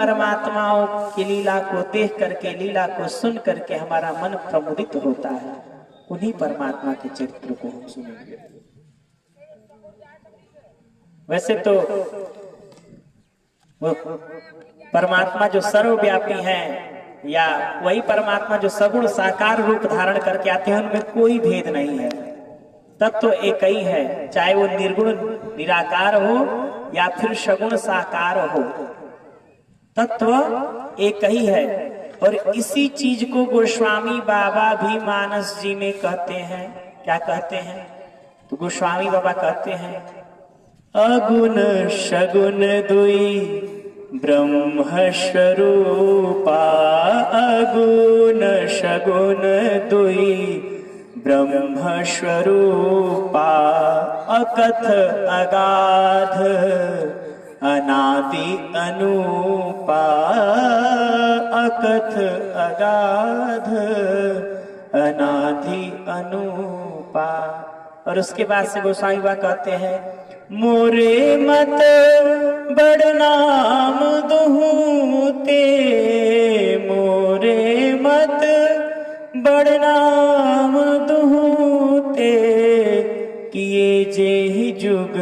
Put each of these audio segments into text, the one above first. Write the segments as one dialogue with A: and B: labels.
A: परमात्माओं की लीला को देख करके, लीला को सुन करके हमारा मन प्रमुदित होता है, उन्हीं परमात्मा के चरित्र को हम सुनेंगे। वैसे तो वो परमात्मा जो सर्वव्यापी है, या वही परमात्मा जो सगुण साकार रूप धारण करके आते हैं, उनमें कोई भेद नहीं है। तत्व तो एक ही है, चाहे वो निर्गुण निराकार हो या फिर सगुण साकार हो, तत्व एक ही है। और इसी चीज को गोस्वामी बाबा भी मानस जी में कहते हैं। क्या कहते हैं? तो गोस्वामी बाबा कहते हैं, अगुण सगुण दुई ब्रह्म स्वरूपा, अगुण सगुण दुई ब्रह्म स्वरूपा, अकथ अगाध अनादि अनूपा, अकथ अगाध अनादि अनूपा। और उसके बाद से गोसाई बाबा कहते हैं, मोरे मत बड़ नाम दुहूते, मोरे मत बड़ नाम दुहूते, किए जे जुग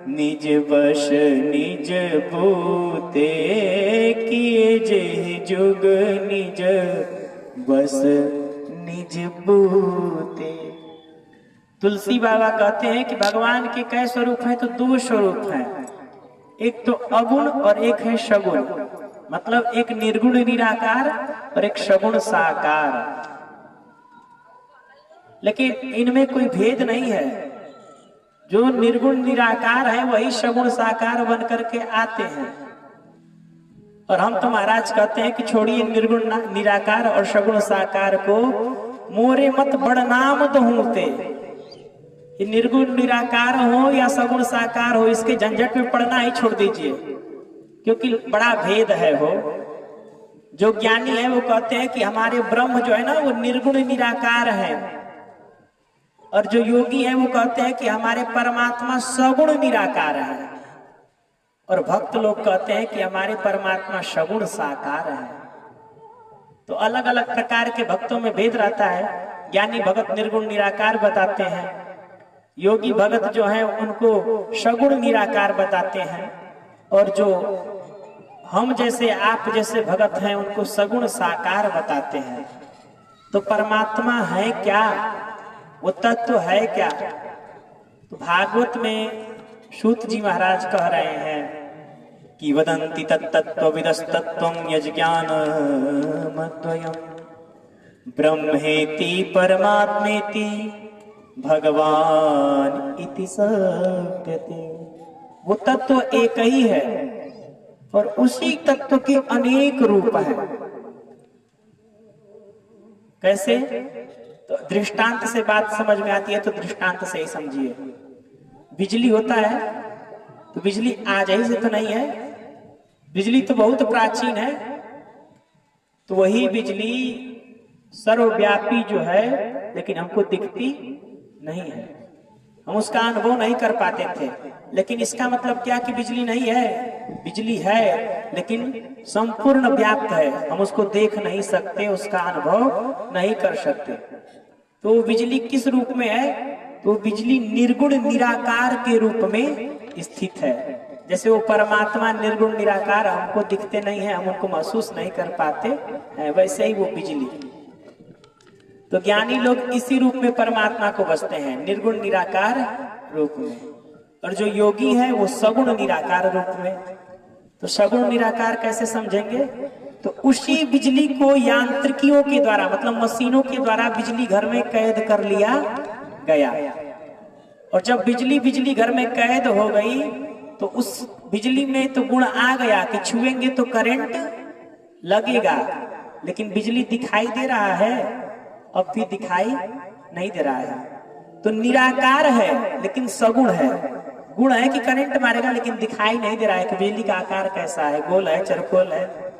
A: निज बस निज भूते, किए जे जुग निज बस निज भूते। तुलसी बाबा कहते हैं कि भगवान के कई स्वरूप हैं? तो दो स्वरूप हैं, एक तो अगुण और एक है सगुण। मतलब एक निर्गुण निराकार और एक सगुण साकार। लेकिन इनमें कोई भेद नहीं है। जो निर्गुण निराकार है वही सगुण साकार बन करके आते हैं। और हम तो महाराज कहते हैं कि छोड़िए निर्गुण निराकार और सगुण साकार को, मोरे मत बड़ नाम दोहूते। ये निर्गुण निराकार हो या सगुण साकार हो, इसके झंझट में पड़ना ही छोड़ दीजिए, क्योंकि बड़ा भेद है। वो जो ज्ञानी है वो कहते हैं कि हमारे ब्रह्म जो है ना वो निर्गुण निराकार है, और जो योगी है वो कहते हैं कि हमारे परमात्मा सगुण निराकार है, और भक्त लोग कहते हैं कि हमारे परमात्मा सगुण साकार है। तो अलग अलग प्रकार के भक्तों में भेद रहता है। ज्ञानी भगत निर्गुण निराकार बताते हैं, योगी भगत जो है उनको सगुण निराकार बताते हैं, और जो हम जैसे आप जैसे भगत हैं उनको सगुण साकार बताते हैं। तो परमात्मा है क्या? वो तत्व है क्या? तो भागवत में सूत जी महाराज कह रहे हैं कि वदन्ति तत्तत्त्वविदस्तत्त्वं यज्ञानमद्वयम् ब्रह्मेति परमात्मेति भगवान इति सत्यते। वो तत्व एक ही है और उसी तत्व के अनेक रूप हैं। कैसे? तो दृष्टांत से बात समझ में आती है, तो दृष्टांत से ही समझिए। बिजली होता है तो बिजली आज ही से तो नहीं है, बिजली तो बहुत प्राचीन है। तो वही बिजली सर्वव्यापी जो है, लेकिन हमको दिखती नहीं है, हम उसका अनुभव नहीं कर पाते थे। लेकिन इसका मतलब क्या कि बिजली नहीं है? बिजली है, लेकिन संपूर्ण व्याप्त है, हम उसको देख नहीं सकते, उसका अनुभव नहीं कर सकते। तो बिजली किस रूप में है? तो बिजली निर्गुण निराकार के रूप में स्थित है। जैसे वो परमात्मा निर्गुण निराकार, हमको दिखते नहीं है, हम उनको महसूस नहीं कर पाते हैं, वैसे ही वो बिजली। तो ज्ञानी लोग इसी रूप में परमात्मा को बसते हैं, निर्गुण निराकार रूप में। और जो योगी है वो सगुण निराकार रूप में। तो सगुण निराकार कैसे समझेंगे? तो उसी बिजली को यांत्रिकियों के द्वारा, मतलब मशीनों के द्वारा बिजली घर में कैद कर लिया गया। और जब बिजली घर में कैद हो गई तो उस बिजली में तो गुण आ गया कि छुएंगे तो करंट लगेगा, लेकिन बिजली दिखाई दे रहा है? अब भी दिखाई नहीं दे रहा है। तो निराकार है लेकिन सगुण है। गुण है कि करंट मारेगा, लेकिन दिखाई नहीं दे रहा है कि बिजली का आकार कैसा है, गोल है, चरकोल है।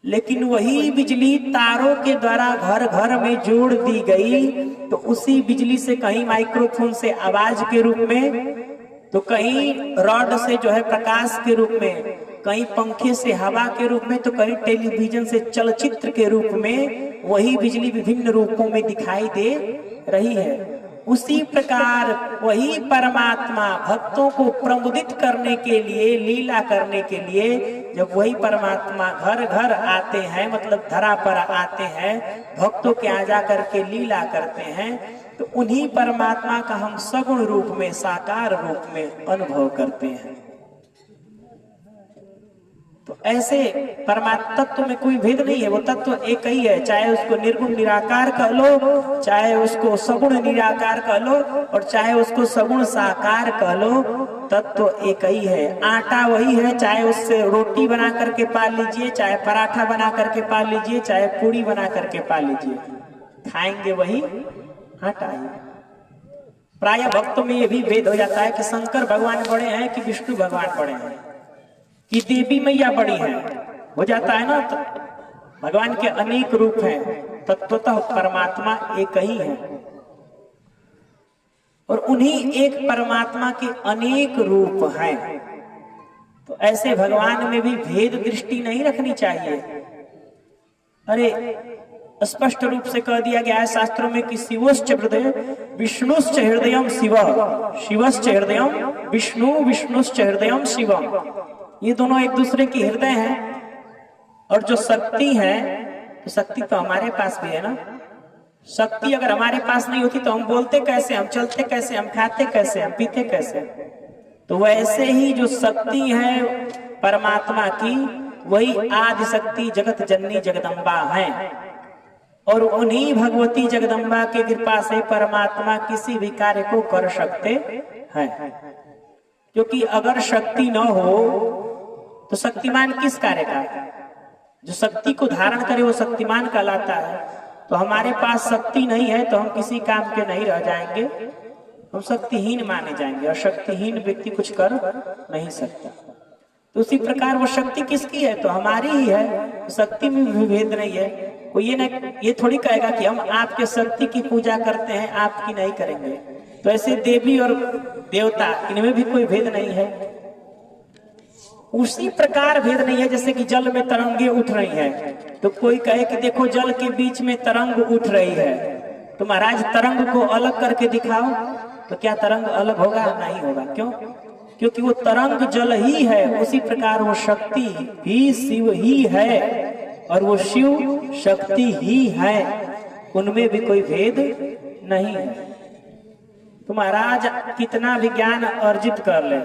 A: लेकिन वही बिजली तारों के द्वारा घर घर में जोड़ दी गई, तो उसी बिजली से कहीं माइक्रोफोन से आवाज के रूप में, तो कहीं रॉड से जो है प्रकाश के रूप में, कहीं पंखे से हवा के रूप में, तो कहीं टेलीविजन से चलचित्र के रूप में वही बिजली विभिन्न रूपों में दिखाई दे रही है। उसी प्रकार वही परमात्मा भक्तों को प्रमुदित करने के लिए, लीला करने के लिए, जब वही परमात्मा घर घर आते हैं, मतलब धरा पर आते हैं, भक्तों के यहाँ जा करके लीला करते हैं, तो उन्हीं परमात्मा का हम सगुण रूप में, साकार रूप में अनुभव करते हैं। तो ऐसे परमात्मा तत्व में कोई भेद नहीं है, वो तत्व एक ही है। चाहे उसको निर्गुण निराकार कह लो, चाहे उसको सगुण निराकार कह लो, और चाहे उसको सगुण साकार कह लो, तत्व एक ही है। आटा वही है, चाहे उससे रोटी बना करके पा लीजिए, चाहे पराठा बना करके पा लीजिए, चाहे पूड़ी बना करके पा लीजिए, खाएंगे वही आटा ही। प्राय भक्तों में ये भी भेद हो जाता है कि शंकर भगवान बड़े हैं कि विष्णु भगवान बड़े हैं, कि देवी मैया बड़ी है, हो जाता है ना। तो भगवान के अनेक रूप हैं, तत्वतः परमात्मा एक ही है, और उन्हीं एक परमात्मा के अनेक रूप हैं। तो ऐसे भगवान में भी भेद दृष्टि नहीं रखनी चाहिए। अरे स्पष्ट रूप से कह दिया गया है शास्त्रों में कि शिवश्च हृदय विष्णुश्च हृदयम शिव, शिवश्च हृदयम विष्णु, विष्णुश्च हृदयम शिवम। ये दोनों एक दूसरे की हृदय हैं। और जो शक्ति है, तो शक्ति तो हमारे पास भी है ना। शक्ति अगर हमारे पास नहीं होती तो हम बोलते कैसे, हम चलते कैसे, हम खाते कैसे, हम पीते कैसे। तो वैसे ही जो शक्ति है परमात्मा की, वही आदि शक्ति जगत जननी जगदम्बा है। और उन्हीं भगवती जगदम्बा की कृपा से परमात्मा किसी भी कार्य को कर सकते हैं। क्योंकि अगर शक्ति न हो तो शक्तिमान किस कार्य का? जो शक्ति को धारण करे वो शक्तिमान कहलाता है। तो हमारे पास शक्ति नहीं है तो हम किसी काम के नहीं रह जाएंगे, हम शक्तिहीन माने जाएंगे, और शक्तिहीन व्यक्ति कुछ कर नहीं सकता। तो उसी प्रकार वो शक्ति किसकी है? तो हमारी ही है। शक्ति में भी भेद नहीं है। कोई ये थोड़ी कहेगा कि हम आपके शक्ति की पूजा करते हैं, आपकी नहीं करेंगे। तो ऐसे देवी और देवता, इनमें भी कोई भेद नहीं है। उसी प्रकार भेद नहीं है जैसे कि जल में तरंगे उठ रही हैं, तो कोई कहे कि देखो जल के बीच में तरंग उठ रही है, तो महाराज तरंग को अलग करके दिखाओ, तो क्या तरंग अलग होगा? नहीं होगा। क्यों? क्योंकि वो तरंग जल ही है। उसी प्रकार वो शक्ति भी शिव ही है, और वो शिव शक्ति ही है, उनमें भी कोई भेद नहीं है। तो महाराज कितना भी ज्ञान अर्जित कर ले,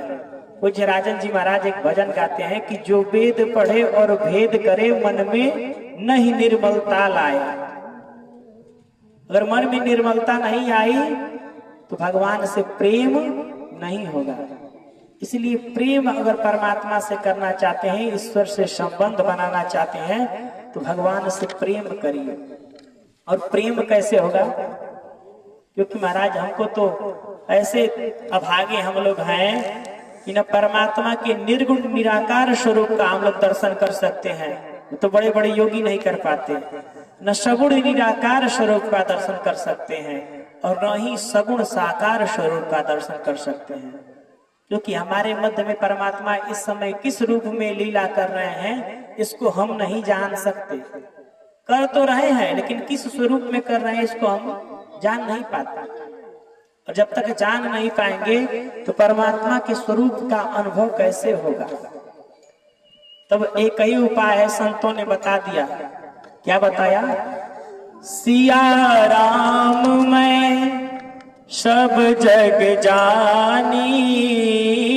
A: पूज्य राजन जी महाराज एक भजन गाते हैं कि जो वेद पढ़े और भेद करे, मन में नहीं निर्मलता लाए। अगर मन में निर्मलता नहीं आई तो भगवान से प्रेम नहीं होगा। इसलिए प्रेम अगर परमात्मा से करना चाहते हैं, ईश्वर से संबंध बनाना चाहते हैं, तो भगवान से प्रेम करिए। और प्रेम कैसे होगा? क्योंकि महाराज हमको तो ऐसे अभागे हम लोग हैं कि न परमात्मा के निर्गुण निराकार स्वरूप का हम लोग दर्शन कर सकते हैं, तो बड़े बड़े योगी नहीं कर पाते। न सगुण निराकार स्वरूप का दर्शन कर सकते हैं, और न ही सगुण साकार स्वरूप का दर्शन कर सकते हैं। क्योंकि हमारे मध्य में परमात्मा इस समय किस रूप में लीला कर रहे हैं, इसको हम नहीं जान सकते। कर तो रहे हैं, लेकिन किस स्वरूप में कर रहे हैं इसको हम जान नहीं पाते। और जब तक जान नहीं पाएंगे तो परमात्मा के स्वरूप का अनुभव कैसे होगा? तब एक ही उपाय है, संतों ने बता दिया। क्या बताया? सिया राम मैं सब जग जानी,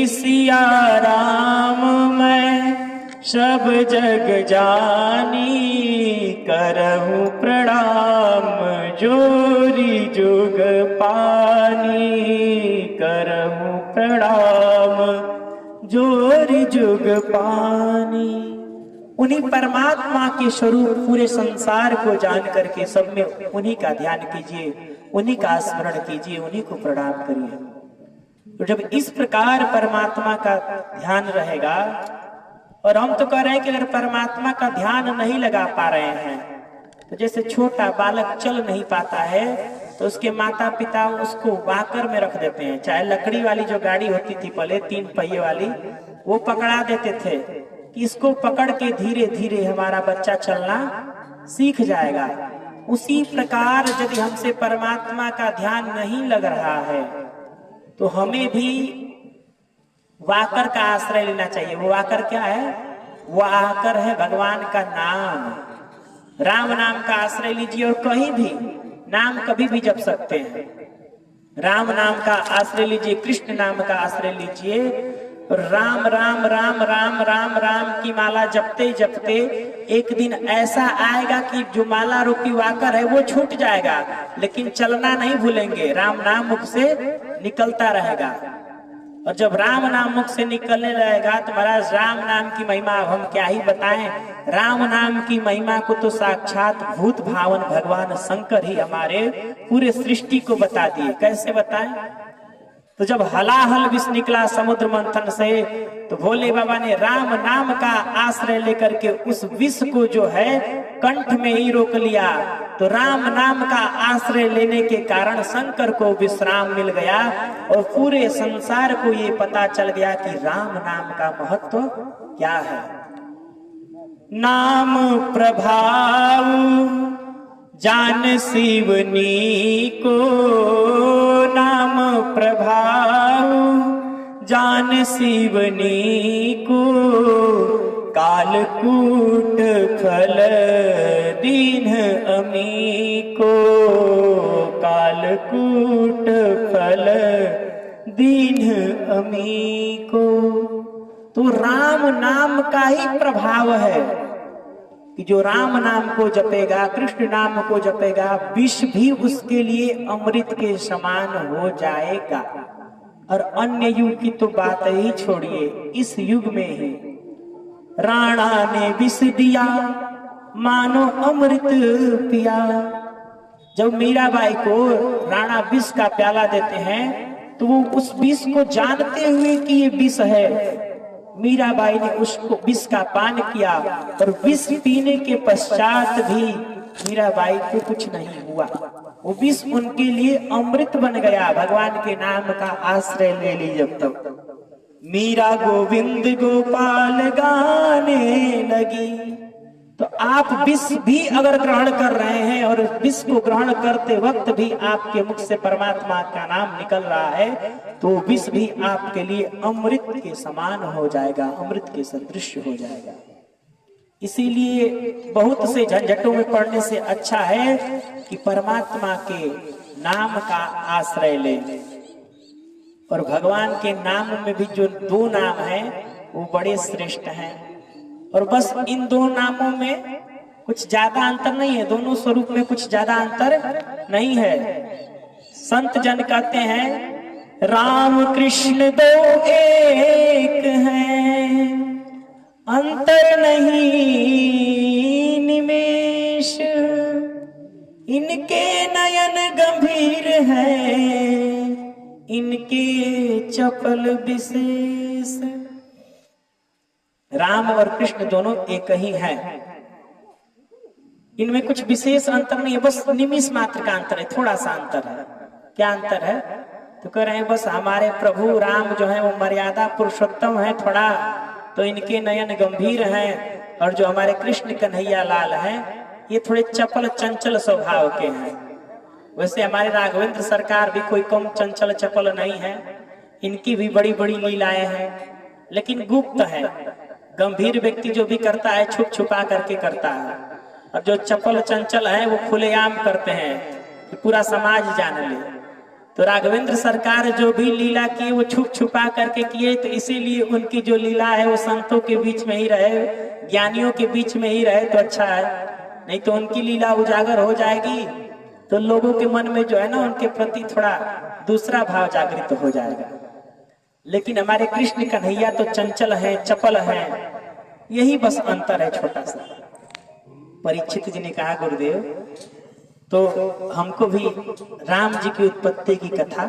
A: सिया राम मैं सब जग जानी, करहूं प्रणाम जोरी जुग पानी, करहूं प्रणाम जोरी जुग पानी। उन्हीं परमात्मा के स्वरूप पूरे संसार को जान करके सब में उन्हीं का ध्यान कीजिए, उन्हीं का स्मरण कीजिए, उन्हीं को प्रणाम करिए। तो जब इस प्रकार परमात्मा का ध्यान रहेगा, और हम तो कह रहे हैं कि अगर परमात्मा का ध्यान नहीं लगा पा रहे हैं, तो जैसे छोटा बालक चल नहीं पाता है तो उसके माता पिता उसको वाकर में रख देते हैं। चाहे लकड़ी वाली जो गाड़ी होती थी पहले 3 पहिए वाली, वो पकड़ा देते थे कि इसको पकड़ के धीरे धीरे हमारा बच्चा चलना सीख जाएगा। उसी प्रकार यदि हमसे परमात्मा का ध्यान नहीं लग रहा है तो हमें भी वाकर का आश्रय लेना चाहिए। वो वाकर क्या है? वो आकर है भगवान का नाम, राम नाम का आश्रय लीजिए। और कहीं भी नाम कभी भी जप सकते हैं। राम नाम का आश्रय लीजिए, कृष्ण नाम का आश्रय लीजिए। राम राम राम राम राम राम की माला जपते जपते एक दिन ऐसा आएगा कि जो माला रूपी वाकर है वो छूट जाएगा, लेकिन चलना नहीं भूलेंगे। राम नाम मुख से निकलता रहेगा। और जब राम नाम मुख से निकलने लगेगा तो महाराज राम नाम की महिमा अब हम क्या ही बताएं। राम नाम की महिमा को तो साक्षात भूत भावन भगवान शंकर ही हमारे पूरे सृष्टि को बता दिए। कैसे बताएं? तो जब हलाहल विष निकला समुद्र मंथन से तो भोले बाबा ने राम नाम का आश्रय लेकर के उस विष को जो है कंठ में ही रोक लिया। तो राम नाम का आश्रय लेने के कारण शंकर को विश्राम मिल गया और पूरे संसार को ये पता चल गया कि राम नाम का महत्व क्या है। नाम प्रभाव जान शिवनी को, नाम प्रभाव जान शिवनी को, कालकूट फल दीन अमी को, कालकूट फल दीन अमी को। तो राम नाम का ही प्रभाव है कि जो राम नाम को जपेगा, कृष्ण नाम को जपेगा, विष भी उसके लिए अमृत के समान हो जाएगा। और अन्य युग की तो बात ही छोड़िए, इस युग में ही राणा ने विष दिया मानो अमृत पिया। जब मीराबाई को राणा विष का प्याला देते हैं तो वो उस विष को जानते हुए कि ये विष है, मीराबाई ने उसको विष का पान किया और विष पीने के पश्चात भी मीराबाई को कुछ नहीं हुआ। वो विष उनके लिए अमृत बन गया। भगवान के नाम का आश्रय ले ली जब तक मीरा गोविंद गोपाल गाने लगी। तो आप विष भी अगर ग्रहण कर रहे हैं और विष को ग्रहण करते वक्त भी आपके मुख से परमात्मा का नाम निकल रहा है तो विष भी आपके लिए अमृत के समान हो जाएगा, अमृत के सदृश हो जाएगा। इसीलिए बहुत से झंझटों में पड़ने से अच्छा है कि परमात्मा के नाम का आश्रय ले। और भगवान के नाम में भी जो दो नाम हैं वो बड़े श्रेष्ठ हैं। और बस इन दो नामों में कुछ ज्यादा अंतर नहीं है, दोनों स्वरूप में कुछ ज्यादा अंतर नहीं है। संत जन कहते हैं राम कृष्ण दो एक हैं, अंतर नहीं निमेष, इनके नयन गंभीर हैं, इनके चपल विशेष। राम और कृष्ण दोनों एक ही हैं, इनमें कुछ विशेष अंतर नहीं है, बस निमिष मात्र का अंतर है, थोड़ा सा अंतर है। क्या अंतर है? तो कह रहे हैं बस हमारे प्रभु राम जो है वो मर्यादा पुरुषोत्तम है थोड़ा, तो इनके नयन गंभीर हैं, और जो हमारे कृष्ण कन्हैया लाल हैं ये थोड़े चपल चंचल स्वभाव के हैं। वैसे हमारे राघवेंद्र सरकार भी कोई कम चंचल चपल नहीं है, इनकी भी बड़ी बड़ी लीलाएं हैं, लेकिन गुप्त है। गंभीर व्यक्ति जो भी करता है छुप छुपा करके करता है, और जो चपल चंचल है वो खुलेआम करते हैं कि पूरा समाज जान ले। तो राघवेंद्र सरकार जो भी लीला किए वो छुप छुपा करके किए, तो इसीलिए उनकी जो लीला है वो संतों के बीच में ही रहे, ज्ञानियों के बीच में ही रहे तो अच्छा है। नहीं तो उनकी लीला उजागर हो जाएगी तो लोगों के मन में जो है ना उनके प्रति थोड़ा दूसरा भाव जागृत हो जाएगा। लेकिन हमारे कृष्ण कन्हैया तो चंचल हैं, चपल हैं, यही बस अंतर है छोटा सा। परीक्षित जी ने कहा गुरुदेव तो हमको भी राम जी की उत्पत्ति की कथा